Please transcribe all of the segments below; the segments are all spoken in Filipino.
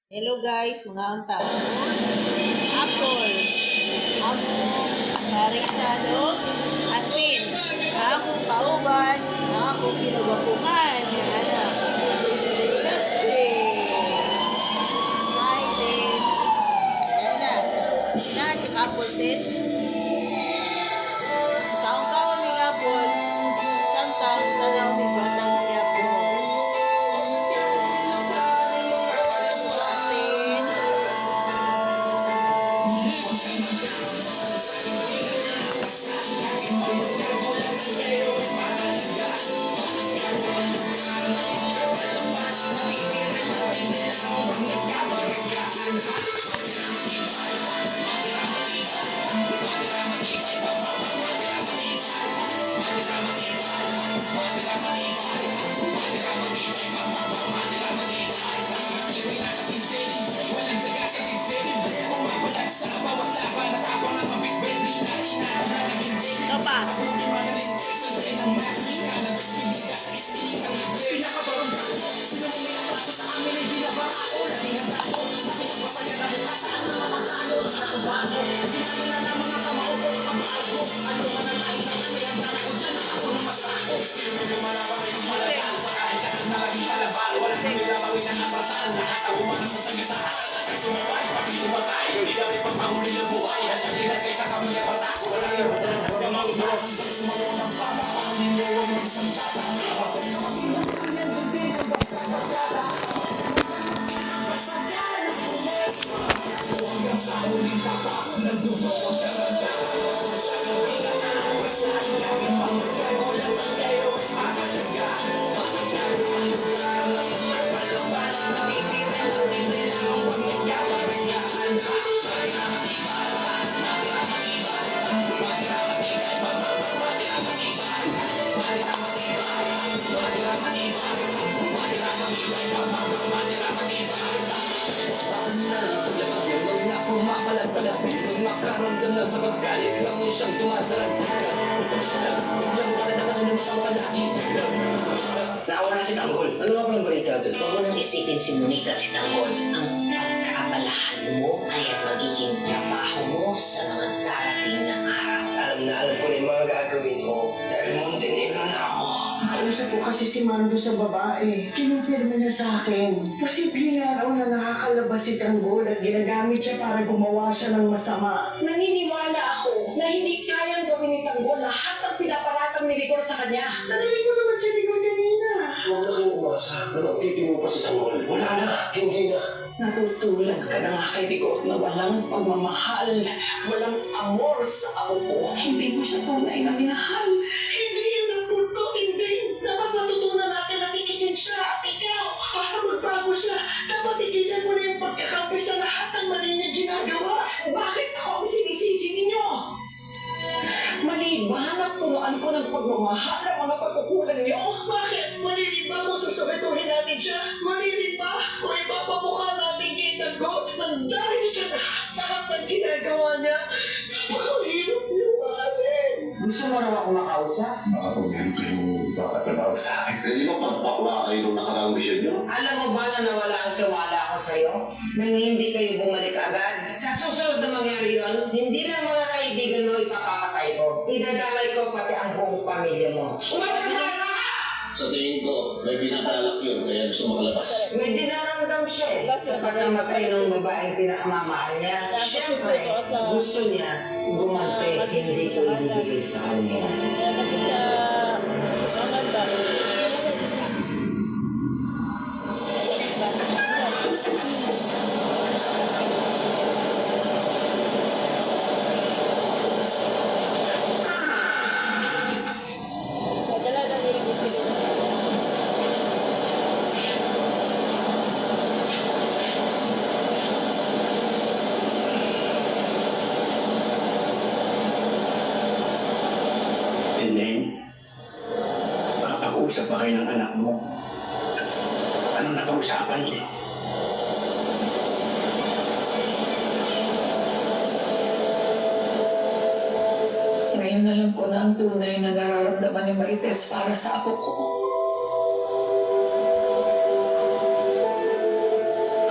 Hello guys, mga unta. Apple. Among karisado. Asin. Akong kauban. Akong kinubakuhan. Yan na. Siyempre. Hi din. Yan na. Yan yung apple din. Kaong-kaong ng apple. Samtang tanaw ni batang ni apple. Asin. Ito pa. Nauna si Tanggol. Ano nga palang balita doon? Huwag mo nang isipin si Monica at si Tanggol. Ang pagkaabalahan mo ay ang magiging trabaho mo sa mga darating na araw. Alam ko na yung mga gagawin ko. Dahil Montenegro na ako. Kausap ko kasi si Mando sa babae. Kinumpirma niya sa akin. Posibleng nga raw na nakakalabas si Tanggol at ginagamit siya para gumawa siya ng masama. Naniniwala ako na hindi kayang gawin ni Tanggol lahat ng pinaparatang ni Rigor sa kanya. Narinig mo naman si Rigor kanina. Huwag na kayong umasa na magtitimo pa si Tanggol. Wala na. Hindi na. Natutulan ka na nga kay Rigor na walang pagmamahal, walang amor sa apo ko. Hindi mo siya tunay na minahal. Hindi yun ang punto, hindi. Dapat matutunan natin na tikisin siya at ikaw. Para magbago siya, dapat tigilan mo na yung pagkakampi sa lahat ng mali niya ginagawa. Bakit ako ang sinisisi ninyo? Mali ba na punuan ko ng pagmamahal ang mga pagkukulang niyo? Bakit? Mali ba kung susumituhin natin siya? Mali ba kung ipapamukha natin kay Tanggol nang dahil sa lahat ng ginagawa niya? Napakahirap niyo mahalin. Gusto mo raw ako makausap? Baka kung meron kayong papatrabaho sa akin. Pwede mo pagpakla kayo nung nakaraang misyon nyo? Alam mo ba na nawala ang tiwala ko sa'yo? Nang hindi kayo bumalik agad? Sa susunod na mangyari yun, hindi lang mga kaibigan mo ipapapatay ko. Idadamay ko pati ang buong pamilya mo. Umasasama ka! Sa tingin ko, may binabalak yun, kaya gusto makalabas. May dinaramdam siya eh, sa pagkamatay ng babaeng pinakamamahal niya. Siyempre, gusto niya gumante, hindi ko ibibigay sa kanya. Malapit sa maganda. Padala na nila sila. And then, makapag-usap pa kayo ng anak mo. Anong napag-usapan niyo? Ngayon alam ko na ang tunay na nararamdaman ni Marites para sa apo ko.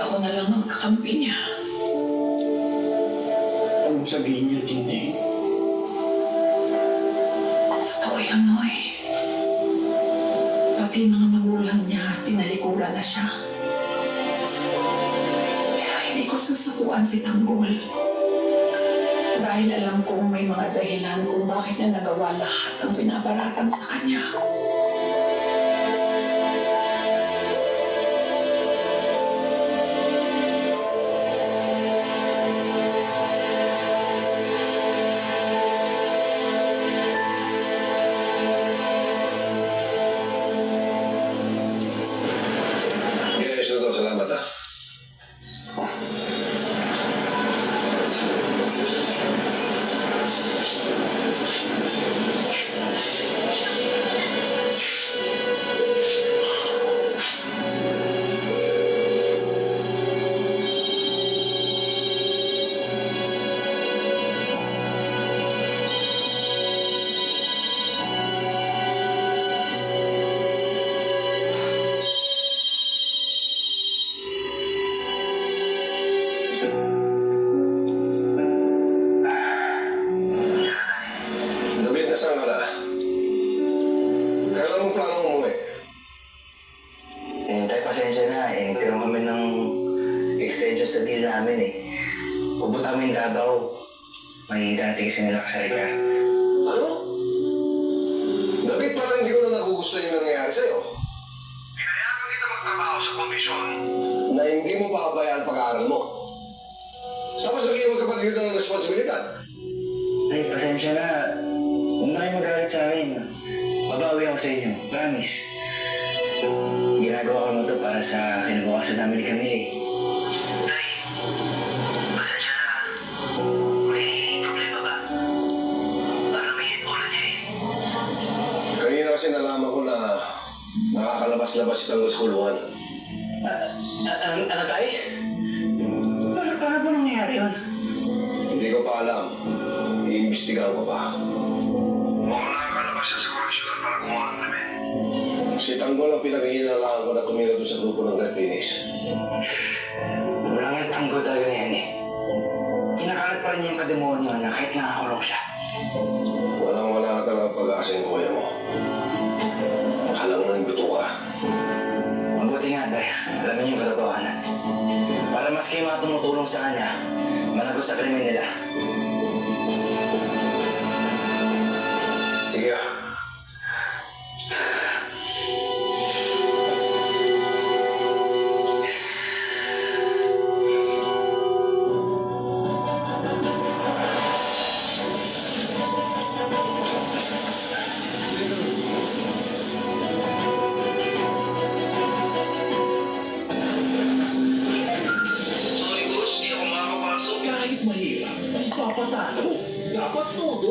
Ako ako na lang ang kakampi niya. Anong sabihin niya, Tintin? Totoo yun, Noy. Pati mga magulang niya, tinalikuran na siya. Pero hindi ko susukuan si Tanggol. Dahil alam kong may mga dahilan kung bakit niya nagawa lahat ng binabaratan sa kanya. Yes, Dr. Salamat ah. David, nasaan ka na? Kailan mo plano umuwi? Tayo pasensya na. Nagkaroon kami ng extension sa deal namin eh. Pupunta kami ng Davao. May dati kasi nila kasari ka. Ano? David, parang hindi ko na nagugusto yung nangyayari sa'yo. Pinayagan kita magtrabaho sa kondisyon na hindi mo papabayaan pag-aaral mo. Tapos naging magkapatid ng responsibilidad. Ay, pasensya na. Huwag na kayo magalit sa akin. Babawi ako sa inyo. Promise. Ginagawa ko mo to para sa kinabukasan namin ni Camille. Tay, pasensya na. May problema ba? Parang may hit-ulan niya eh. Kanina kasi nalaman ko na nakakalabas-labas itang sa kulungan. Ano tayo? Paano ba nangyayari yun? Hindi ko pa alam. Iimbestigahan ko pa. Mukhang nakakalabas siya sa korreksyonan para kumuha ng krimen. Si Tanggol ang pinag-iinalaan ko na tumira doon sa grupo ng Red Phoenix. Wala nga tanggo talaga yan eh. Kinakalat pa rin niya yung kademonyo na kahit nakakulong siya. Walang-wala na talagang pag-asa yung kuya mo. Halang nang buto ka. Mabuti nga tayo. Alam niyo yung katotohanan. Para mas kayo mga tumutulong sa kanya, managos sa krimen nila. Sige oh. Kahit mahirap, papatalo. Dapat todo.